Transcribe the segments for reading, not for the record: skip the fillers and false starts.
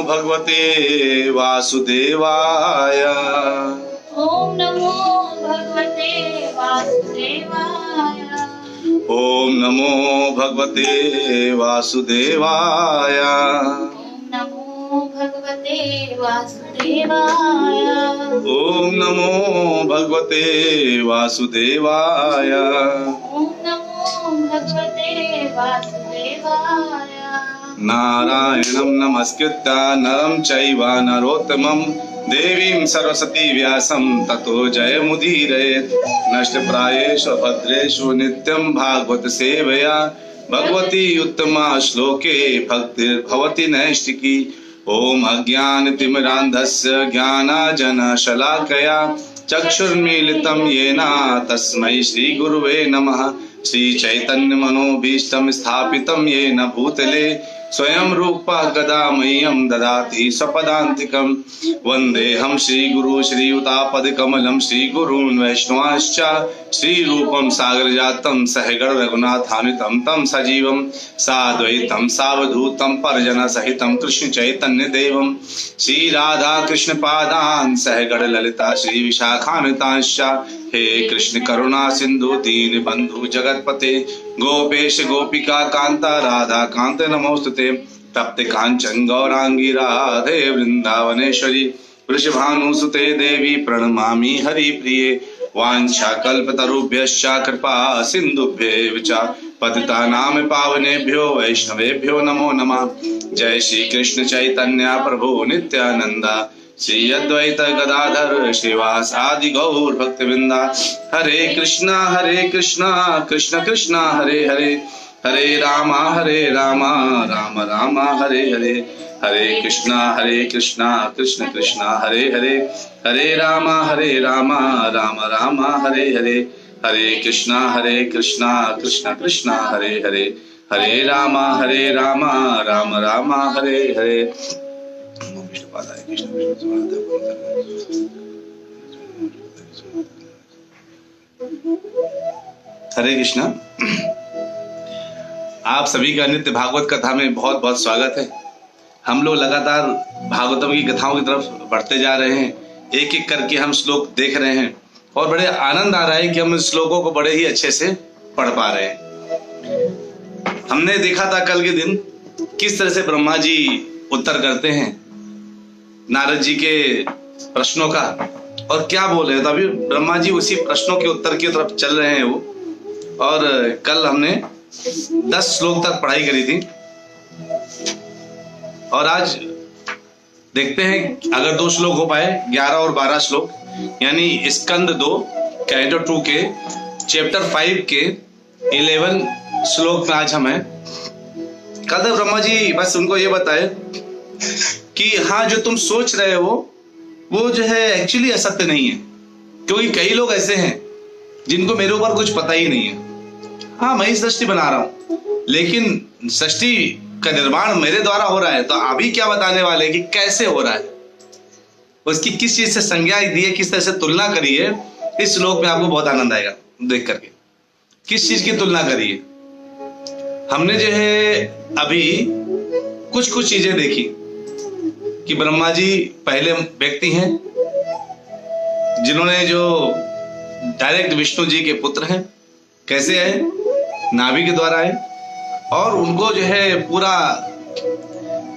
भगवते वासुदेवाय। ओम नमो भगवते वासुदेवाय। ओम नमो भगवते वासुदेवाय। ओम नमो भगवते वासुदेवाय। ओम नमो भगवते वासुदेवाय। ओम नमो भगवते वासुदेवाय। नारायणं नमस्कृत्य नरं चैव नरोत्तमं देवीं सरस्वती व्यासं ततो जयमुदीरयेत्। नष्टप्रायेषु भद्रेषु नित्यं भागवत सेवया भगवती उत्तमा श्लोके भक्तिर्भवति नैष्टिकी। ओम अज्ञानतिमिरान्धस्य ज्ञानाञ्जनशलाकया चक्षुर्मीलितं येन तस्मै श्रीगुरुवे नमः। श्रीचैतन्यमनोभीष्टं स्थापितं येन भूतले स्वयं रूपः कदा मह्यं ददाति स्वपदान्तिकं। वन्देऽहं श्रीगुरु श्रीयुतापदकमलं श्रीगुरून् वैष्णवांश्च श्रीरूपं सागरजातं सहगण रघुनाथान्वितं तं सजीवं साद्वैतं सावधूतं परिजनसहितं कृष्ण चैतन्य देवं श्रीराधा कृष्ण पादान् सहगण ललिता श्री विशाखान्वितांश्च। हे कृष्ण करुणा सिंधु दीन बंधु जगतपते गोपेश गोपिका कांता राधा कांत नमोस्तुते। तप्त कांचन गौरांगी राधे वृंदावनेश्वरी वृषभानुसुते देवी प्रणमामि हरिप्रिये। वाञ्छाकल्पतरुभ्यश्च कृपा सिन्धुभ्येव च पतितानां पावनेभ्यो वैष्णवेभ्यो नमो नमः। जय श्री कृष्ण चैतन्य प्रभु नित्यानंद श्री अद्वैत गदाधर श्रीवासादि गौर भक्तवृंदा। हरे कृष्णा कृष्ण कृष्णा हरे हरे हरे राम राम राम हरे हरे। हरे कृष्णा कृष्ण कृष्णा हरे हरे हरे राम राम राम हरे हरे। हरे कृष्णा कृष्ण कृष्णा हरे हरे हरे राम राम राम हरे हरे। हरे कृष्णा। आप सभी का नित्य भागवत कथा में बहुत बहुत स्वागत है। हम लोग लगातार भागवतम की कथाओं की तरफ बढ़ते जा रहे हैं। एक एक करके हम श्लोक देख रहे हैं और बड़े आनंद आ रहा है कि हम इन श्लोकों को बड़े ही अच्छे से पढ़ पा रहे हैं। हमने देखा था कल के दिन किस तरह से ब्रह्मा जी उत्तर करते हैं नारद जी के प्रश्नों का और क्या बोल रहे हैं। तो अभी ब्रह्मा जी उसी प्रश्नों के उत्तर की तरफ चल रहे हैं वो। और कल हमने 10 श्लोक तक पढ़ाई करी थी और आज देखते हैं अगर 2 श्लोक हो पाए 11 और 12 श्लोक यानी स्कंद 2 कैंटो 2 के चैप्टर 5 के 11 श्लोक में आज हम हैं। कल तक ब्रह्मा जी बस उनको ये बताए कि हाँ जो तुम सोच रहे हो वो जो है एक्चुअली असत्य नहीं है, क्योंकि कई लोग ऐसे हैं जिनको मेरे ऊपर कुछ पता ही नहीं है। हाँ मैं ही सृष्टि बना रहा हूं लेकिन सृष्टि का निर्माण मेरे द्वारा हो रहा है, तो आप ही क्या बताने वाले कि कैसे हो रहा है, उसकी किस चीज से संज्ञा दी है, किस तरह से तुलना करी है। इस श्लोक में आपको बहुत आनंद आएगा देख करके किस चीज की तुलना करी है। हमने जो है अभी कुछ चीजें देखी कि ब्रह्मा जी पहले व्यक्ति हैं जिन्होंने जो डायरेक्ट विष्णु जी के पुत्र हैं। कैसे आए? नाभि के द्वारा आए और उनको जो है पूरा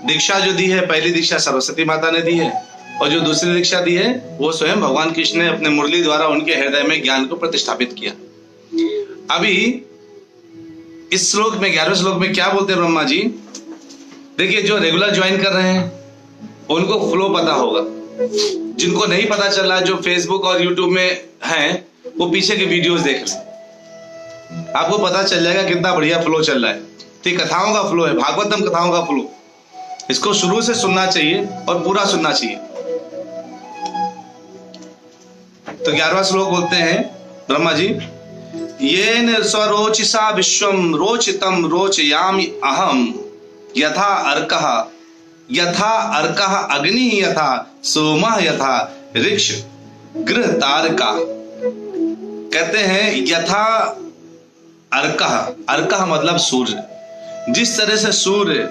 दीक्षा जो दी है, पहली दीक्षा सरस्वती माता ने दी है और जो दूसरी दीक्षा दी है वो स्वयं भगवान कृष्ण ने अपने मुरली द्वारा उनके हृदय में ज्ञान को प्रतिष्ठापित किया। अभी इस श्लोक में 11वें श्लोक में क्या बोलते हैं ब्रह्मा जी? देखिए जो रेगुलर ज्वाइन कर रहे हैं उनको फ्लो पता होगा, जिनको नहीं पता चल रहा, जो फेसबुक और यूट्यूब में हैं वो पीछे के वीडियोस देख रहे हैं, आपको पता चल जाएगा कितना बढ़िया फ्लो चल रहा है। तो कथाओं का फ्लो है, भागवतम कथाओं का फ्लो। इसको शुरू से सुनना चाहिए और पूरा सुनना चाहिए। तो 11वां श्लोक बोलते हैं ब्रह्मा जी, येन स्वरोचिषा विश्वम रोचितम रोचयामि अहम यथा अर्कः अग्नि यथा सोमः यथा ऋक्ष गृह तारका। कहते हैं यथा अर्कः, अर्कः मतलब सूर्य। जिस तरह से सूर्य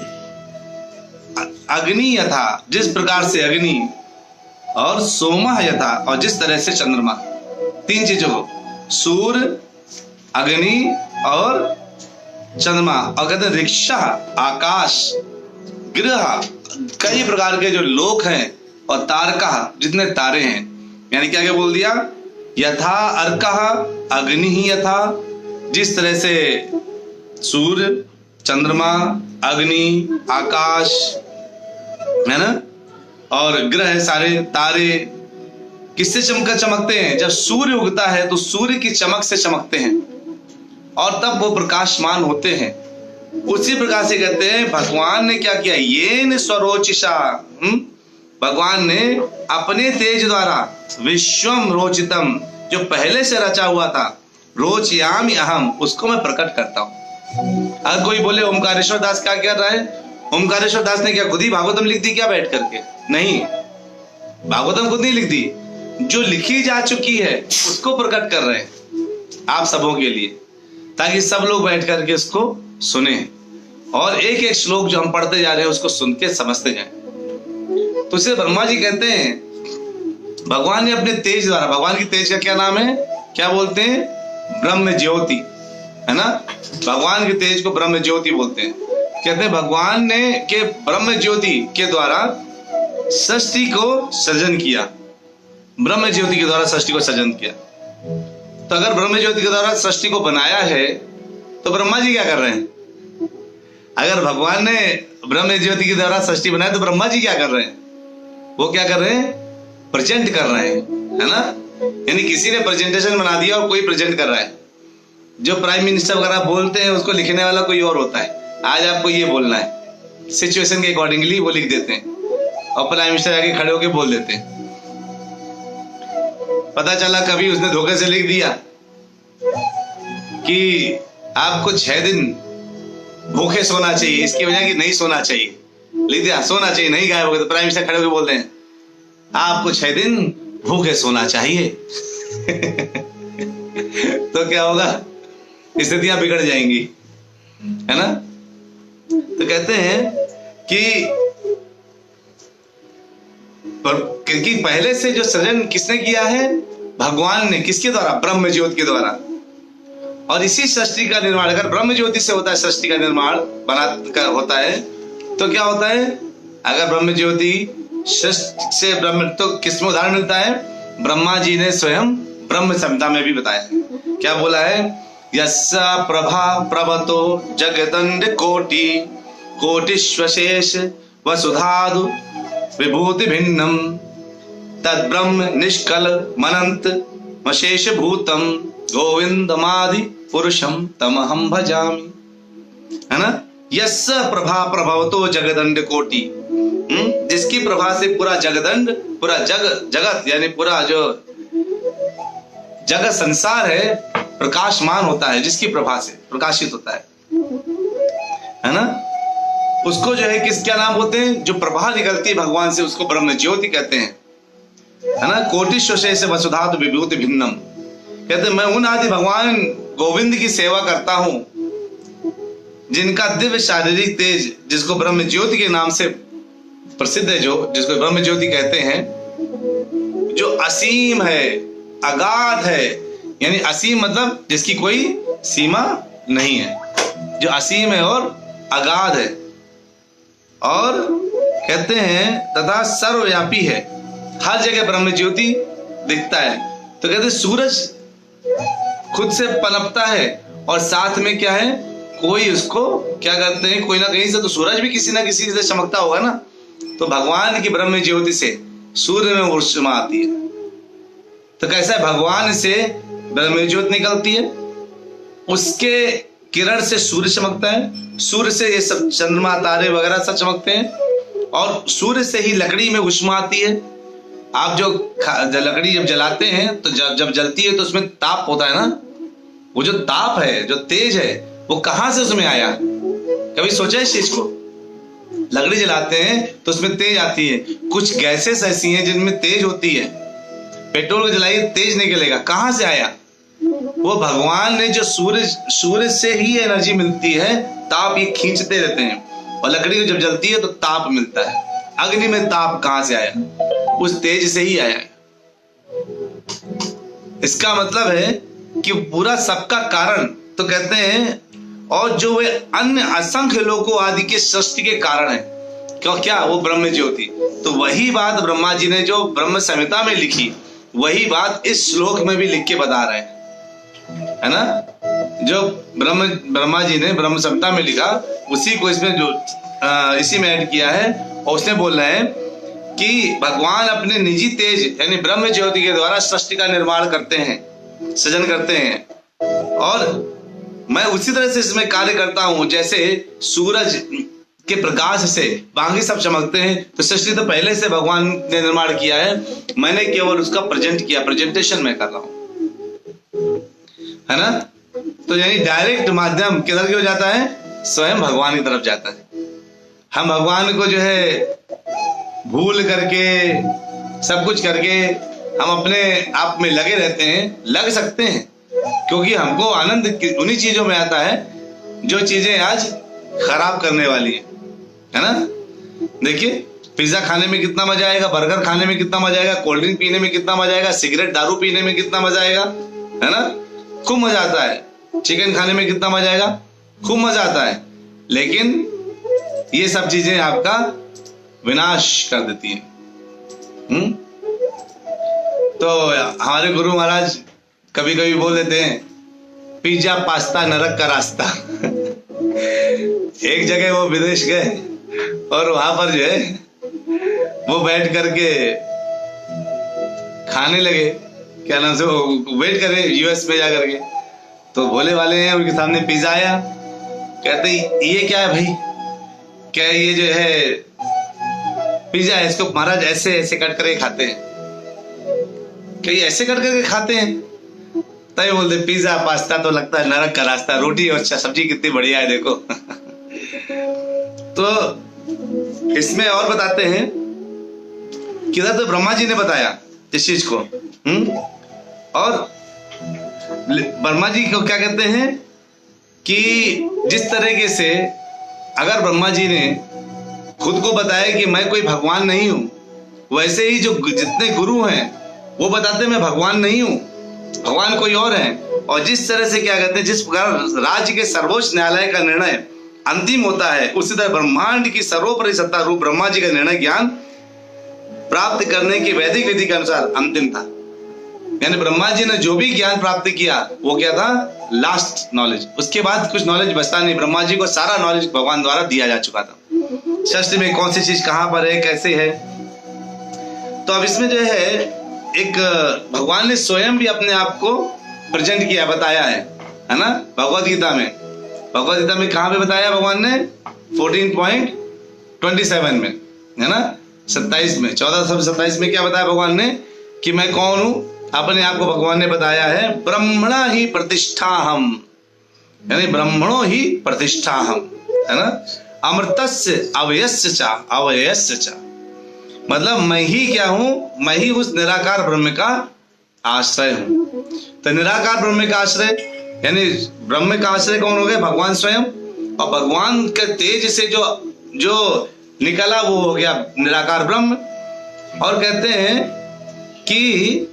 अग्नि यथा, जिस प्रकार से अग्नि, और सोमः यथा, और जिस तरह से चंद्रमा। तीन चीजों को, सूर्य, अग्नि और चंद्रमा। और कहते हैं ऋक्षा, आकाश, ग्रह, कई प्रकार के जो लोक हैं, और तारका, जितने तारे हैं। यानी क्या क्या बोल दिया, यथा अर्कः अग्नि ही यथा, जिस तरह से सूर्य, चंद्रमा, अग्नि, आकाश है ना, और ग्रह सारे तारे किससे चमकते हैं, जब सूर्य उगता है तो सूर्य की चमक से चमकते हैं और तब वो प्रकाशमान होते हैं। उसी प्रकार से कहते हैं भगवान ने क्या किया, येन स्वरोचिषा, भगवान ने अपने तेज द्वारा विश्वम रोचितम, जो पहले से रचा हुआ था, रोचयामि अहम, उसको मैं प्रकट करता हूं। अगर कोई बोले ओमकारेश्वर दास क्या कर रहा है, ओमकारेश्वर दास ने क्या खुद ही भागवतम लिख दी क्या बैठ करके? नहीं, भागवतम खुद नहीं लिख दी, जो लिखी जा चुकी है उसको प्रकट कर रहे हैं आप सबों के लिए, ताकि सब लोग बैठ करके उसको सुने और एक एक श्लोक जो हम पढ़ते जा रहे हैं उसको सुन के समझते जाएं। तो इसे ब्रह्मा जी कहते हैं भगवान ने अपने तेज द्वारा, भगवान की तेज का क्या नाम है, क्या बोलते हैं, ब्रह्म ज्योति, है ना। भगवान के तेज को ब्रह्म ज्योति बोलते हैं। कहते हैं भगवान ने के ब्रह्म ज्योति के द्वारा सृष्टि को सृजन किया, ब्रह्म ज्योति के द्वारा सृष्टि को सृजन किया। तो अगर ब्रह्म ज्योति के द्वारा सृष्टि को बनाया है तो ब्रह्मा जी क्या कर रहे हैं? अगर भगवान ने ब्रह्म ज्योति के द्वारा सृष्टि बनाया तो ब्रह्मा जी क्या कर रहे हैं? वो क्या कर रहे हैं? प्रेजेंट कर रहे हैं, है ना। यानी किसी ने प्रेजेंटेशन बना दिया और कोई प्रेजेंट कर रहा है। जो प्राइम मिनिस्टर वगैरह बोलते हैं उसको लिखने वाला कोई और होता है। आज आपको ये बोलना है, सिचुएशन के अकॉर्डिंगली वो लिख देते हैं और प्राइम मिनिस्टर आके खड़े होके बोल देते हैं। पता चला कभी उसने धोखे से लिख दिया कि आपको 6 दिन भूखे सोना चाहिए, इसकी वजह कि नहीं सोना चाहिए, लिख दिया सोना चाहिए, नहीं गायब हो गए तो प्राइम मिनिस्टर खड़े होकर बोलते हैं आपको 6 दिन भूखे सोना चाहिए। तो क्या होगा, स्थितियां बिगड़ जाएंगी, है ना। तो कहते हैं कि पहले से जो सृजन किसने किया है, भगवान ने। किसके द्वारा? ब्रह्म ज्योति के द्वारा। और इसी सृष्टि का निर्माण, अगर ब्रह्म ज्योति से होता है सृष्टि का निर्माण होता है तो क्या होता है, अगर ब्रह्म ज्योति सृष्टि से ब्रह्म, तो किसमें उदाहरण मिलता है? ब्रह्मा जी ने स्वयं ब्रह्म संहिता में भी बताया। क्या बोला है? यस्सा प्रभा प्रवतो जगदंड कोटि कोटिश्वशेष वसुधादु विभूति भिन्नम तद ब्रह्म निष्कल मनंत मशेष भूतम गोविंदमादि पुरुषम तमहम भजामि, है ना। यस्सा प्रभा प्रभवतो जगदंड कोटि, जिसकी प्रभा से पूरा जगदंड, पूरा जगत यानी पूरा जो जगत संसार है प्रकाशमान होता है, जिसकी प्रभा से प्रकाशित होता है ना। उसको जो है किस क्या नाम बोलते हैं? जो प्रभा निकलती है भगवान से उसको ब्रह्म ज्योति कहते हैं, है ना। कोटिश्वशेष वसुधातु विभूति भिन्नम, कहते मैं उन आदि भगवान गोविंद की सेवा करता हूं जिनका दिव्य शारीरिक तेज, जिसको ब्रह्म ज्योति के नाम से प्रसिद्ध है, जो जिसको ब्रह्म ज्योति कहते हैं, जो असीम है, अगाध है। यानी असीम मतलब जिसकी कोई सीमा नहीं है, जो असीम है और अगाध है। और कहते हैं तथा सर्वव्यापी है, हर जगह ब्रह्म ज्योति दिखता है। तो कहते सूरज खुद से पनपता है और साथ में क्या है, कोई उसको क्या करते हैं, कोई ना कहीं से तो सूरज भी किसी ना किसी से चमकता होगा ना। तो भगवान की ब्रह्म ज्योति से सूर्य में ऊष्मा आती है। तो कैसा है, भगवान से ब्रह्म ज्योति निकलती है, उसके किरण से सूर्य चमकता है, सूर्य से ये सब चंद्रमा तारे वगैरह सब चमकते हैं, और सूर्य से ही लकड़ी में ऊष्मा आती है। आप जो लकड़ी जब जलाते हैं तो जब जलती है तो उसमें ताप होता है ना। वो जो ताप है, जो तेज है, वो कहां से उसमें आया? कभी सोचा इस चीज को? लकड़ी जलाते हैं तो उसमें तेज आती है। कुछ गैसेस ऐसी हैं जिनमें तेज होती है, पेट्रोल को जलाइए तेज निकलेगा, कहां से आया? वो भगवान ने जो सूर्य से ही एनर्जी मिलती है, ताप ये खींचते रहते हैं। और लकड़ी जब जलती है तो ताप मिलता है। अग्नि में ताप कहां से आया? उस तेज से ही आया है। इसका मतलब है कि पूरा सबका कारण तो कहते हैं, और जो वे अन्य असंख्य लोकों आदि के सृष्टि के कारण है, क्यों क्या? वो ब्रह्म ज्योति। तो वही बात ब्रह्मा जी ने जो ब्रह्म संहिता में लिखी, वही बात इस श्लोक में भी लिख के बता रहे हैं, है ना? जो ब्रह्मा जी ने ब्रह्म संहिता में लिखा, उसी को इसमें जो इसी में ऐड किया है। और उसने बोल रहे हैं कि भगवान अपने निजी तेज यानी ब्रह्म ज्योति के द्वारा सृष्टि का निर्माण करते हैं, सृजन करते हैं, और मैं उसी तरह से इसमें कार्य करता हूं जैसे सूरज के प्रकाश से बाकी सब चमकते हैं। तो सृष्टि तो पहले से भगवान ने निर्माण किया है, मैंने केवल उसका प्रेजेंट किया, प्रेजेंटेशन मैं कर रहा हूं, है ना? तो यानी डायरेक्ट माध्यम किधर की हो जाता है? स्वयं भगवान की तरफ जाता है। हम भगवान को जो है भूल करके, सब कुछ करके हम अपने आप में लगे रहते हैं, लग सकते हैं, क्योंकि हमको आनंद उन्हीं चीजों में आता है जो चीजें आज खराब करने वाली है ना? देखिए, पिज्जा खाने में कितना मजा आएगा, बर्गर खाने में कितना मजा आएगा, कोल्ड ड्रिंक पीने में कितना मजा आएगा, सिगरेट दारू पीने में कितना मजा आएगा, है ना? खूब मजा आता है। चिकन खाने में कितना मजा आएगा, खूब मजा आता है। लेकिन ये सब चीजें आपका विनाश कर देती हैं। तो हमारे गुरु महाराज कभी कभी बोल देते हैं, पिज्जा पास्ता नरक का रास्ता। एक जगह वो विदेश गए और वहां पर जो है वो बैठ करके खाने लगे, क्या नाम से, वेट करे यूएस में जा करके। तो भोले वाले हैं, उनके सामने पिज्जा आया, कहते ये क्या है भाई? क्या ये जो है पिज्जा है, इसको महाराज ऐसे ऐसे कट करके खाते हैं। क्या ये ऐसे कट करके खाते हैं? तभी बोलते पिज्जा पास्ता तो लगता है नरक का रास्ता, रोटी और सब्जी कितनी बढ़िया है देखो। तो इसमें और बताते हैं कि तो ब्रह्मा जी ने बताया इस चीज को। और ब्रह्मा जी को क्या कहते हैं कि जिस तरीके से अगर ब्रह्मा जी ने खुद को बताया कि मैं कोई भगवान नहीं हूं, वैसे ही जो जितने गुरु हैं वो बताते मैं भगवान नहीं हूं, भगवान कोई और है। और जिस तरह से क्या कहते हैं, जिस प्रकार राज्य के सर्वोच्च न्यायालय का निर्णय अंतिम होता है, उसी तरह ब्रह्मांड की सर्वोपरि सत्ता रूप ब्रह्मा जी का निर्णय ज्ञान प्राप्त करने की वैदिक विधि के अनुसार अंतिम था। यानी ब्रह्मा जी ने जो भी ज्ञान प्राप्त किया वो क्या था? Last knowledge. उसके बाद कुछ नॉलेज बचता नहीं। ब्रह्मा जी को सारा नॉलेज भगवान द्वारा दिया जा चुका था, सृष्टि में कौन सी चीज कहां पर है, कैसे है। तो अब इसमें जो है एक भगवान ने स्वयं भी अपने आप को प्रेजेंट किया, बताया है ना? भगवद गीता में कहां पे बताया भगवान ने? 14.27 में, है ना? 27 में 1427 में क्या बताया भगवान ने कि मैं कौन हूं? अपने आप को भगवान ने बताया है, ब्रह्मणा ही प्रतिष्ठा हम, यानी ब्रह्मणो ही प्रतिष्ठा हम, है ना? अमृतस्य अवयस्य चा, अवयस्य चा, मतलब मैं ही क्या हूं? मैं ही उस निराकार ब्रह्म का आश्रय हूं। तो निराकार ब्रह्म का आश्रय यानी ब्रह्म का आश्रय कौन हो गया? भगवान स्वयं। और भगवान के तेज से जो निकला वो हो गया निराकार ब्रह्म। और कहते हैं कि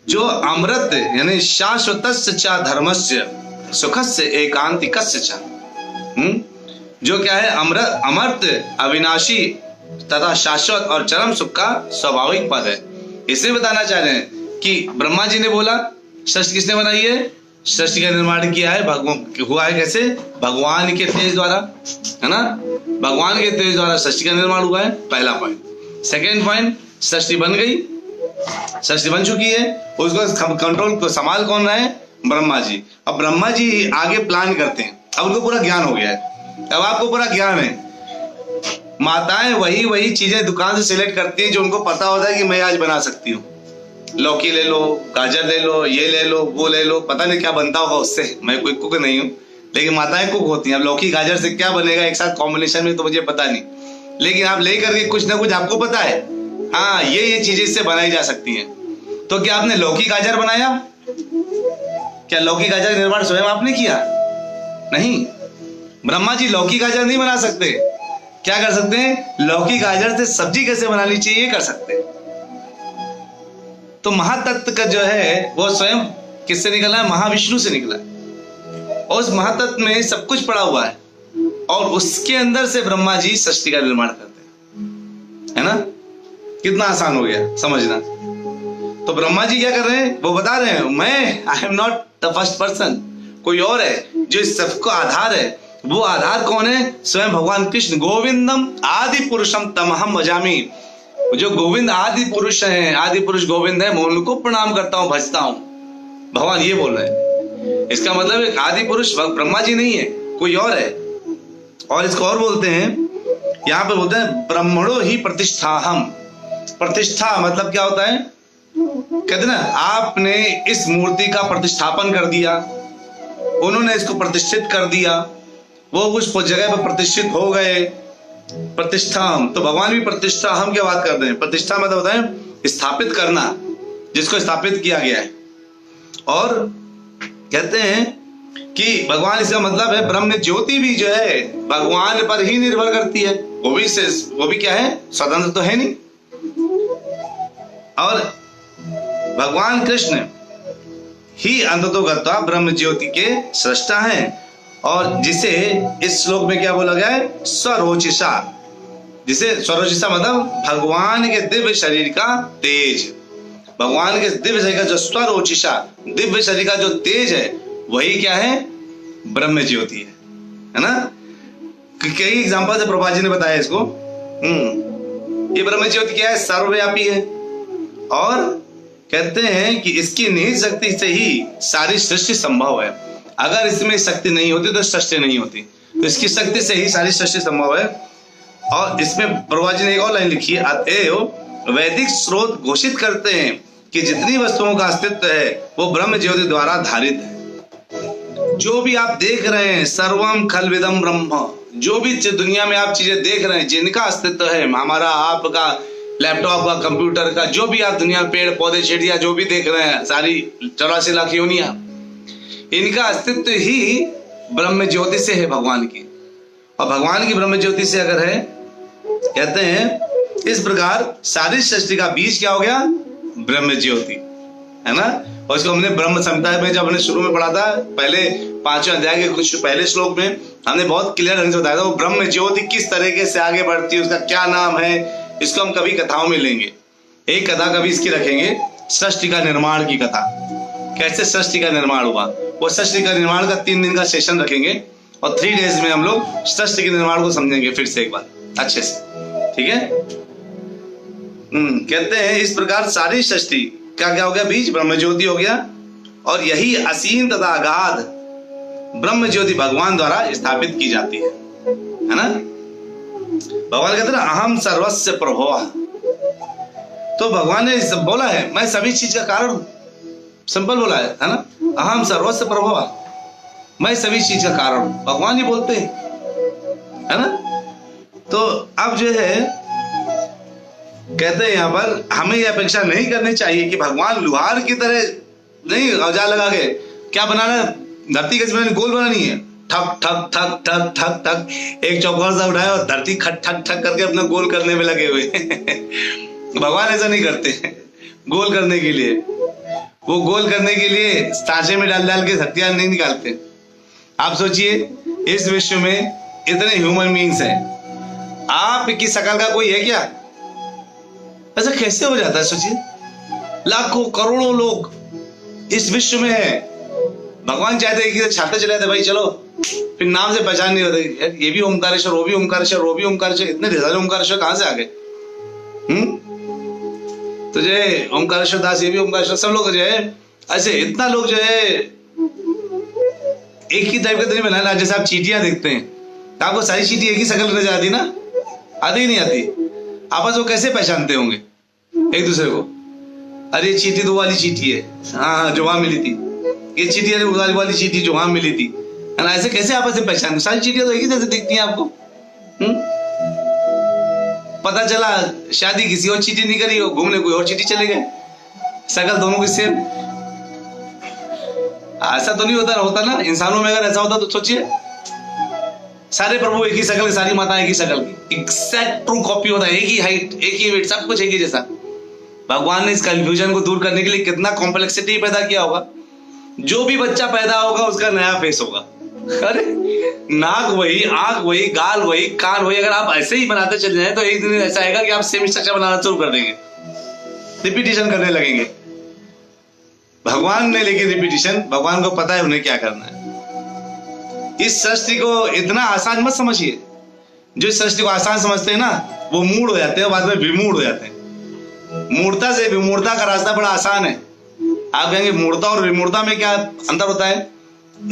जो अमृत यानी शाश्वतस्य च धर्मस्य सुखस्य एकांतिकस्य च, जो क्या है? अमृत अविनाशी तथा शाश्वत और चरम सुख का स्वाभाविक पद है। इसे बताना चाह रहे हैं कि ब्रह्मा जी ने बोला सृष्टि किसने बनाई है? सृष्टि का निर्माण किया है भगवान, हुआ है कैसे? भगवान के तेज द्वारा, है ना? भगवान के तेज द्वारा सृष्टि का निर्माण हुआ है, पहला पॉइंट। सेकेंड पॉइंट, सृष्टि बन गई, सृष्टि बन चुकी है, उसको कंट्रोल को संभाल कौन रहा है? ब्रह्मा जी। अब ब्रह्मा जी आगे प्लान करते हैं, अब उनको पूरा ज्ञान हो गया है, अब आपको पूरा ज्ञान है। माताएं वही चीजें दुकान से सिलेक्ट करती हैं जो उनको पता होता है कि मैं आज बना सकती हूँ। लौकी ले लो, गाजर ले लो, ये ले लो, वो ले लो, पता नहीं क्या बनता होगा उससे, मैं कोई कुक नहीं हूँ, लेकिन माताएं कुक होती हैं। अब लौकी गाजर से क्या बनेगा एक साथ कॉम्बिनेशन में तो मुझे पता नहीं, लेकिन आप ले करके कुछ ना कुछ आपको पता है, हाँ ये चीजें इससे बनाई जा सकती हैं। तो क्या आपने लौकी गाजर बनाया? क्या लौकी गाजर का निर्माण स्वयं आपने किया? नहीं, ब्रह्मा जी लौकी गाजर नहीं बना सकते, क्या कर सकते हैं? लौकी गाजर से सब्जी कैसे बनानी चाहिए कर सकते हैं। तो महातत्व का जो है वो स्वयं किससे निकला है? महाविष्णु से निकला है। और उस महातत्व में सब कुछ पड़ा हुआ है और उसके अंदर से ब्रह्मा जी सृष्टि का निर्माण करते हैं, है ना? कितना आसान हो गया समझना। तो ब्रह्मा जी क्या कर रहे हैं? वो बता रहे हैं मैं I am not the first person, कोई और है जो इस सबको आधार है। वो आधार कौन है? स्वयं भगवान कृष्ण। गोविंदम आदि पुरुषम तमहम भजामि। जो गोविंद आदि पुरुष है, आदि पुरुष गोविंद है, मैं उनको प्रणाम करता हूं, भजता हूं। भगवान ये बोल रहे हैं। इसका मतलब आदि पुरुष ब्रह्मा जी नहीं है, कोई और है। और इसको और बोलते हैं, यहां पे बोलते हैं ब्रह्मणो ही प्रतिष्ठा हम। प्रतिष्ठा मतलब क्या होता है? कहते ना आपने इस मूर्ति का प्रतिष्ठापन कर दिया, उन्होंने इसको प्रतिष्ठित कर दिया, वो उस जगह पर प्रतिष्ठित हो गए। प्रतिष्ठा हम, तो भगवान भी प्रतिष्ठा हम क्या बात करते हैं? प्रतिष्ठा मतलब होता है स्थापित करना, जिसको स्थापित किया गया है। और कहते हैं कि भगवान, इसका मतलब है ब्रह्म ज्योति भी जो है भगवान पर ही निर्भर करती है। वो भी क्या है? स्वतंत्र तो है नहीं। और भगवान कृष्ण ही अंततोगत्वा ब्रह्म ज्योति के सृष्टा हैं। और जिसे इस श्लोक में क्या बोला गया है? स्वरोचिषा। जिसे स्वरोचिषा मतलब भगवान के दिव्य शरीर का तेज। भगवान के दिव्य शरीर का जो स्वरोचिषा, दिव्य शरीर का जो तेज है, वही क्या है? ब्रह्म ज्योति है ना? कई एग्जांपल से प्रभा जी ने बताया इसको। ये ब्रह्म ज्योति क्या है? सर्वव्यापी है। और कहते हैं कि इसकी निहित शक्ति से ही सारी सृष्टि संभव है। अगर इसमें शक्ति नहीं होती तो सृष्टि नहीं होती, तो इसकी शक्ति से ही सारी सृष्टि संभव है। और इसमें प्रभा जी ने एक और लाइन लिखी है, अतएव वैदिक स्रोत घोषित करते हैं कि जितनी वस्तुओं का अस्तित्व है वो ब्रह्म ज्योति द्वारा धारित है। जो भी आप देख रहे हैं, सर्वम खलविदम ब्रह्म, जो भी दुनिया में आप चीजें देख रहे हैं, जिनका अस्तित्व है, हमारा, आपका, लैपटॉप का, कंप्यूटर का, जो भी आप दुनिया, पेड़ पौधे, चिड़िया जो भी देख रहे हैं, सारी 84 लाख योनियां, इनका अस्तित्व ही ब्रह्म ज्योति से है, भगवान की। और भगवान की ब्रह्म ज्योति से अगर है, कहते हैं इस प्रकार सारी सृष्टि का बीज क्या हो गया? ब्रह्म ज्योति, है ना? और इसको हमने ब्रह्म संहिता में जब हमने शुरू में पढ़ा था, पहले 5वें अध्याय के कुछ पहले श्लोक में हमने बहुत क्लियर ढंग से बताया था वो ब्रह्म ज्योति किस तरीके से आगे बढ़ती है, उसका क्या नाम है। इसको हम कभी कथाओं में लेंगे, एक कथा कभी इसकी रखेंगे, सृष्टि का निर्माण की कथा, कैसे सृष्टि का निर्माण हुआ। वो सृष्टि का निर्माण का 3 दिन का सेशन रखेंगे और 3 डेज में हम लोग सृष्टि के निर्माण को समझेंगे फिर से एक बार अच्छे से, ठीक है? कहते हैं इस प्रकार सारी सृष्टि का क्या हो गया? बीज ब्रह्म ज्योति हो गया। और यही असीम तथा अगाध ब्रह्म ज्योति भगवान द्वारा स्थापित की जाती है ना? भगवान कहते हैं अहम सर्वस्य प्रभो। तो भगवान ने बोला है मैं सभी चीज का कारण, सिंपल बोला है ना? अहम सर्वस्य प्रभो, मैं सभी चीज का कारण, भगवान ही बोलते हैं, है ना? तो अब जो है कहते हैं यहाँ पर हमें यह अपेक्षा नहीं करनी चाहिए कि भगवान लोहार की तरह नहीं औजार लगा के क्या बनाना, धरती कैसे बनानी, गोल बनानी है, ठक ठक ठक ठक ठक ठक, एक चौकोर सा उठाया और धरती खट ठक ठक करके अपना गोल करने में लगे हुए। भगवान ऐसा नहीं करते। गोल करने के लिए, वो गोल करने के लिए सांचे में डाल डाल के हथियार नहीं निकालते। आप सोचिए इस विश्व में इतने ह्यूमन बीइंग्स हैं, आपकी शकल का कोई है क्या? ऐसा कैसे हो जाता है? सोचिए, लाखों करोड़ों लोग इस विश्व में है। भगवान चाहते हैं कि छाते चले थे भाई, चलो, फिर नाम से पहचान नहीं होती, ये भी ओमकारेश्वर, वो भी ओमकारेश्वर, वो भी ओमकारेश्वर, इतने सारे ओमकारेश्वर कहां से आ गए? तो जो है ओमकारेश्वर दास, ये भी ओमकारेश्वर, सब लोग जो है ऐसे, इतना लोग जो है एक ही टाइप का तो नहीं बनाया। जैसे आप चींटियां देखते हैं तो आपको सारी चींटी एक ही शक्ल नजर आती ना? आती ही नहीं आती। आपस में कैसे पहचानते होंगे एक दूसरे को? अरे चींटी तो वाली चींटी है, हाँ जो वहां मिली थी, ये चींटी अरे वाली चींटी जो वहां मिली थी, है ना? ऐसे कैसे आपस में पहचानते? सारी चींटियां तो एक ही जैसे दिखती हैं आपको। पता चला शादी किसी और चींटी नहीं करी, घूमने कोई और चींटी चले गए, शक्ल दोनों की सेम। ऐसा तो नहीं होता ना? इंसानों में अगर ऐसा होता तो सोचिए, सारे प्रभु एक ही शकल, सारी माता एक ही शकल की, एग्जैक्ट ट्रू कॉपी होता है, एक ही हाइट, एक ही वेट, सब कुछ एक ही जैसा। भगवान ने इस कंफ्यूजन को दूर करने के लिए कितना कॉम्प्लेक्सिटी पैदा किया होगा। जो भी बच्चा पैदा होगा उसका नया फेस होगा। अरे नाक वही, आंख वही, गाल वही, कान वही। अगर आप ऐसे ही बनाते चले जाएं तो एक दिन ऐसा आएगा कि आप सेम स्ट्रक्चर बनाना शुरू कर देंगे, रिपीटिशन करने लगेंगे। भगवान ने लेकिन रिपीटिशन, भगवान को पता है उन्हें क्या करना है। इस सृष्टि को इतना आसान मत समझिए। जो इस सृष्टि को आसान समझते हैं ना, वो मूड हो जाते हैं, बाद में विमूढ़ हो जाते हैं। मूर्ता से विमूढ़ता का रास्ता बड़ा आसान है। आप कहेंगे मूर्ता और विमूढ़ता में क्या अंतर होता है?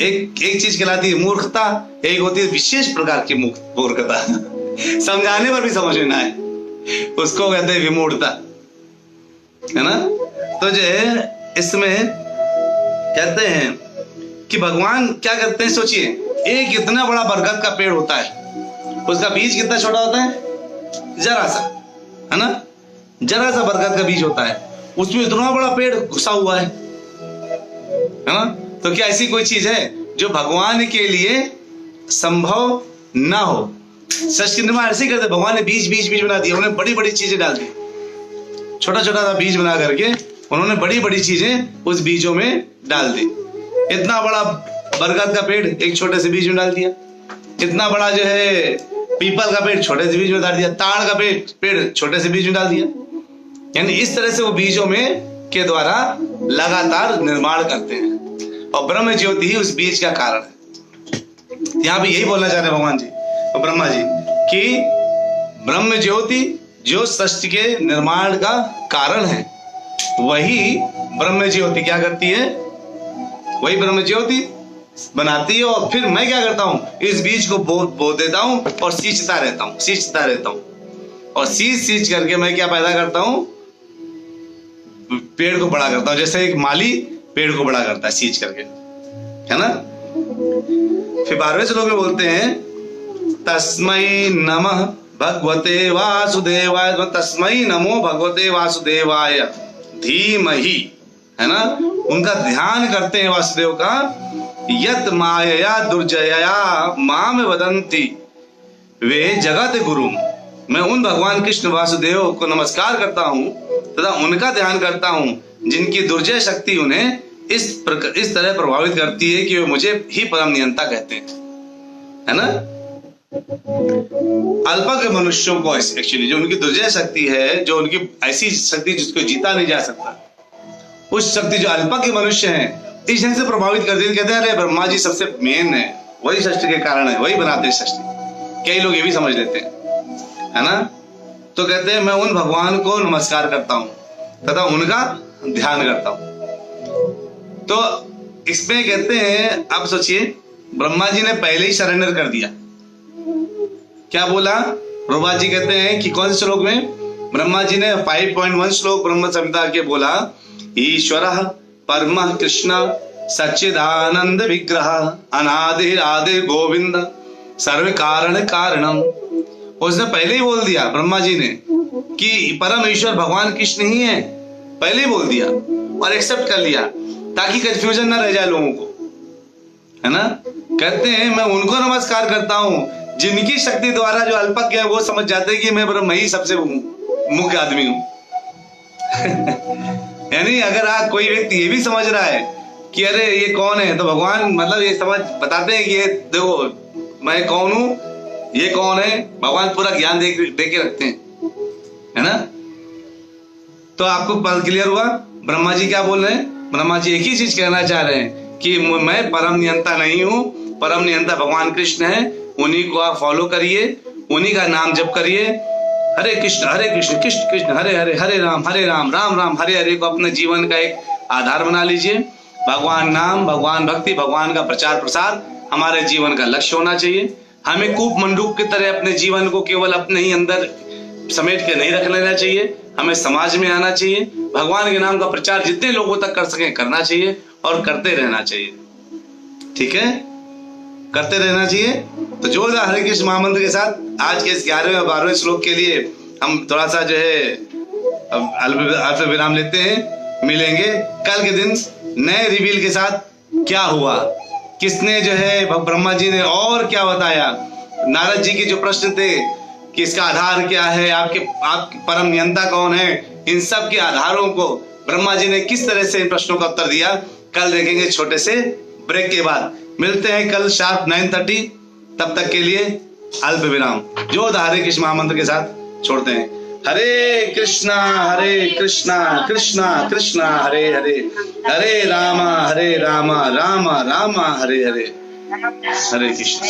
एक चीज कहलाती है मूर्खता, एक होती है विशेष प्रकार की मूर्खता। समझाने पर भी समझ में ना आए, उसको कहते हैं विमूढ़ता, है ना। तो जो है इसमें कहते हैं कि भगवान क्या करते हैं, सोचिए, एक इतना बड़ा बरगद का पेड़ होता है, उसका बीज कितना छोटा होता है, जरा सा, है ना, जरा सा बरगद का बीज होता है, उसमें इतना बड़ा पेड़ घुसा हुआ है ना। तो क्या ऐसी कोई चीज है जो भगवान के लिए संभव ना हो? सृष्टि निर्माण ऐसे ही करते, भगवान ने बीज बीज बीज बना दिया, उन्होंने बड़ी बड़ी चीजें डाल दी, छोटा छोटा सा बीज बना करके उन्होंने बड़ी बड़ी चीजें उस बीजों में डाल दी। इतना बड़ा बरगद का पेड़ एक छोटे से बीज में डाल दिया, इतना बड़ा जो है पीपल का पेड़ छोटे से बीज में डाल दिया, ताड़ का पेड़ छोटे से बीज में डाल दिया। यानी इस तरह से वो बीजों में के द्वारा लगातार निर्माण करते हैं, और ब्रह्म ज्योति ही उस बीज का कारण है। यहाँ पे यही बोलना चाह रहे हैं भगवान जी और ब्रह्मा जी कि ब्रह्म ज्योति जो सृष्टि के निर्माण का कारण है, वही ब्रह्म ज्योति क्या करती है, वही ब्रह्म ज्योति बनाती है। और फिर मैं क्या करता हूं, इस बीज को बो देता हूं और सींचता रहता हूं, और सींच करके मैं क्या पैदा करता हूं, पेड़ को बड़ा करता हूं। जैसे एक माली पेड़ को बड़ा करता है सींच करके, है ना। फिर 12वें श्लोक में बोलते हैं तस्मै नमः भगवते वासुदेवाय, तस्मै नमो भगवते वासुदेवाय धीमहि, है ना। उनका ध्यान करते हैं वासुदेव का। यत मायया दुर्जया माम वदंती वे जगत गुरु, मैं उन भगवान कृष्ण वासुदेव को नमस्कार करता हूं तथा उनका ध्यान करता हूं जिनकी दुर्जय शक्ति उन्हें इस तरह प्रभावित करती है कि वे मुझे ही परम नियंता कहते हैं, है ना। अल्पज्ञ मनुष्यों को एक्चुअली जो उनकी दुर्जय शक्ति है, जो उनकी ऐसी शक्ति जिसको जीता नहीं जा सकता, उस शक्ति जो अल्पज्ञ मनुष्य हैं इस ढंग से प्रभावित करती है। कहते हैं अरे ब्रह्मा जी सबसे मेन है, वही सृष्टि के कारण है, वही बनाते हैं सृष्टि। कई लोग ये भी समझ लेते हैं, है ना। तो कहते हैं मैं उन भगवान को नमस्कार करता हूं तथा उनका ध्यान करता हूं। तो इसमें कहते हैं, अब सोचिए, ब्रह्मा जी ने पहले ही सरेंडर कर दिया। क्या बोला प्रभुपाद जी? कहते हैं कि कौन से श्लोक में ब्रह्मा जी ने 5.1 श्लोक ब्रह्म संहिता के बोला, ईश्वरः परमः कृष्ण सच्चिदानंद विग्रह अनादिर आदिर गोविंद सर्व कारण कारणम। उसने पहले ही बोल दिया ब्रह्मा जी ने कि परम ईश्वर भगवान कृष्ण ही है, पहले ही बोल दिया और एक्सेप्ट कर लिया ताकि कंफ्यूजन ना रह जाए लोगों को, है ना। कहते हैं मैं उनको नमस्कार करता हूं जिनकी शक्ति द्वारा जो अल्पज्ञ है वो समझ जाते हैं कि मैं ही सबसे मुख्य आदमी हूं। यानी अगर आप कोई व्यक्ति ये भी समझ रहा है कि अरे ये कौन है, तो भगवान मतलब ये समझ बताते हैं कि ये देखो मैं कौन हूं, ये कौन है, भगवान पूरा ज्ञान दे के रखते हैं, है ना। तो आपको क्लियर हुआ ब्रह्मा जी क्या बोल रहे हैं? ब्रह्मा जी एक ही चीज कहना चाह रहे हैं कि मैं परम नियंता नहीं हूं, परम नियंता भगवान कृष्ण है, उन्हीं को आप फॉलो करिए, उन्हीं का नाम जप करिए। हरे कृष्ण कृष्ण कृष्ण हरे हरे, हरे राम राम राम हरे हरे को अपने जीवन का एक आधार बना लीजिए। भगवान नाम, भगवान भक्ति, भगवान का प्रचार प्रसार हमारे जीवन का लक्ष्य होना चाहिए। हमें कूप मंडूक की तरह अपने जीवन को केवल अपने ही अंदर समेट के नहीं रख लेना चाहिए, हमें समाज में आना चाहिए, भगवान के नाम का प्रचार जितने लोगों तक कर सके करना चाहिए और करते रहना चाहिए। ठीक है, करते रहना चाहिए। तो जोरदार हरे कृष्ण महामंत्र के साथ आज के इस 11वें और 12वें श्लोक के लिए हम थोड़ा सा जो है अल्प विराम लेते हैं। मिलेंगे कल के दिन नए रिवील के साथ। क्या हुआ, किसने जो है ब्रह्मा जी ने और क्या बताया, नारद जी के जो प्रश्न थे कि इसका आधार क्या है, आपके परम नियंता कौन है, इन सब के आधारों को ब्रह्मा जी ने किस तरह से इन प्रश्नों का उत्तर दिया, कल देखेंगे छोटे से ब्रेक के बाद। मिलते हैं कल शार्प 9:30। तब तक के लिए अल्प विराम। जो हरे कृष्ण महामंत्र के साथ छोड़ते हैं। हरे कृष्णा कृष्णा कृष्णा हरे हरे, हरे राम राम राम हरे हरे। हरे कृष्ण।